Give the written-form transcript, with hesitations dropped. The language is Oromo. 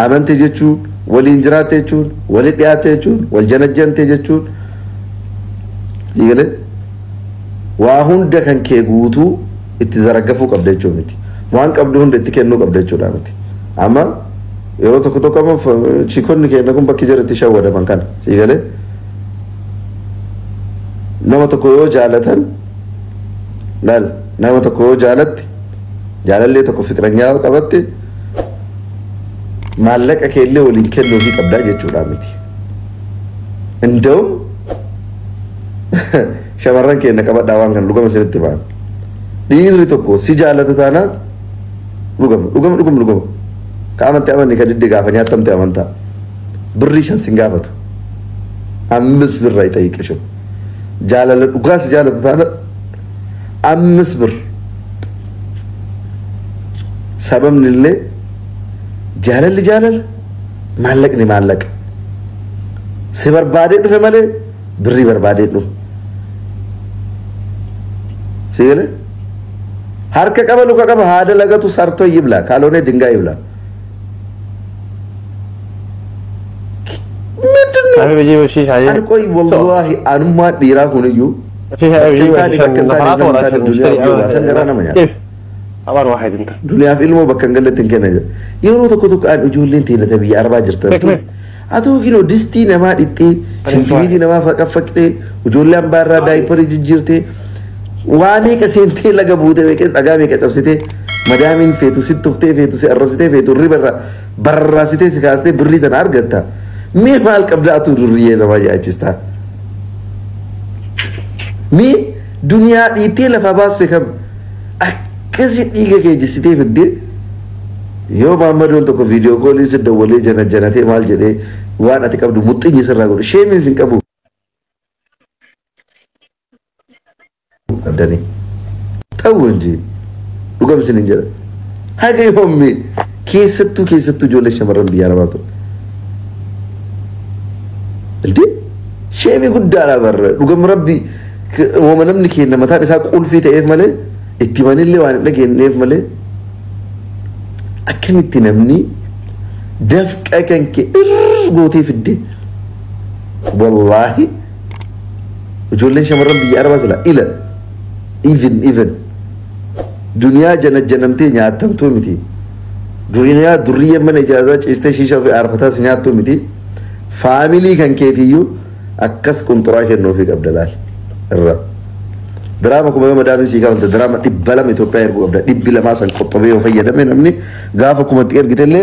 amante jechuun waliin jiraate jechuun wali dhiyaate jechuun wal janajjante jechuun diigale waa hunda kan kee guutuu itti zaragafuu qabda jechuun miti waan qabdu hunda itti kennuu qabda jechuudha miti amma yeroo tokko tokko amma chikonni keenya kun bakki jiratti shawwadaman kana diigale nama tokko yoo jaalatan laal nama tokko yoo jaalatti jaalallee tokko fikiranyaa qabatte maallaqa keellee waliin kennuu fi qabdaa jechuudha miti inda'u shamarran keenya qabadhaa waan kan dhugama isinitti ba'an dhiirri tokko si jaalata taanaan dhugama qaamatti amanni ka diddi gaafa nyaattamte amantaa birrii 5 sin gaafatu 5 birra ixayiqishu jaalala dhugaas jaalata taanaan 5 bir sababni illee jaalalli jaalala maallaqni maallaqa si barbaadee dhufe malee birrii barbaadee dhufe sigale harka qaba luka qaba haada lagatu sarto yibla kalone dingaa yibla أنكوي والله أنا ما ديرا كونيو أبار واحد أنت دنيا في علمه بكنجلة تنكنا يورو تكتك أن أجولين تينا تبي 4 جرتين أتو كينو دستي نما إتي شنتي نما فكتة أجولين بارا دايبر جرتي واني كسنتي لقى بوده بيك لقى بيك تفسيته مدامين فيتو ستوفته فيتو سأرسته فيتو ري برا سته سكاسته بري تنار قطع مي مال قبل أتو ريه نما يأجستا مي دنيا إتي لفباس سكب كذي إيجا كيجسته في الدين يوم محمد وانتو كو فيديو كولي سدو ولي جنة جنة مال جنة وانا تكابدو مطيني سر راقول شيء من سنكابو أداني تاونجي لقام سننجر هاي يومي كيستو جولي شمرن بيانا باتو الدي شيء بيقول دارا برا لقام ربي ومن نملك لما تاني ساق قول في تأيف مالي اتماني اللي وانا لكي نيف مالي أكن اتنمني دفك أكن كي قوتي في الدين والله وجولي شمرن بيانا باتو إلا even دنيا جنمتي نياتم تو متي دنيا دريه من اجازه استشيشه في عرفتا سنياتو متي فاميلي كان كيتيو اكس كونتراك نو في عبدالله الرا دراما كما مدام سيكا دراما دبلم اثيوبيا يرغو عبد دبل ما سن قطبي وفيد من امني غافكم تير غتله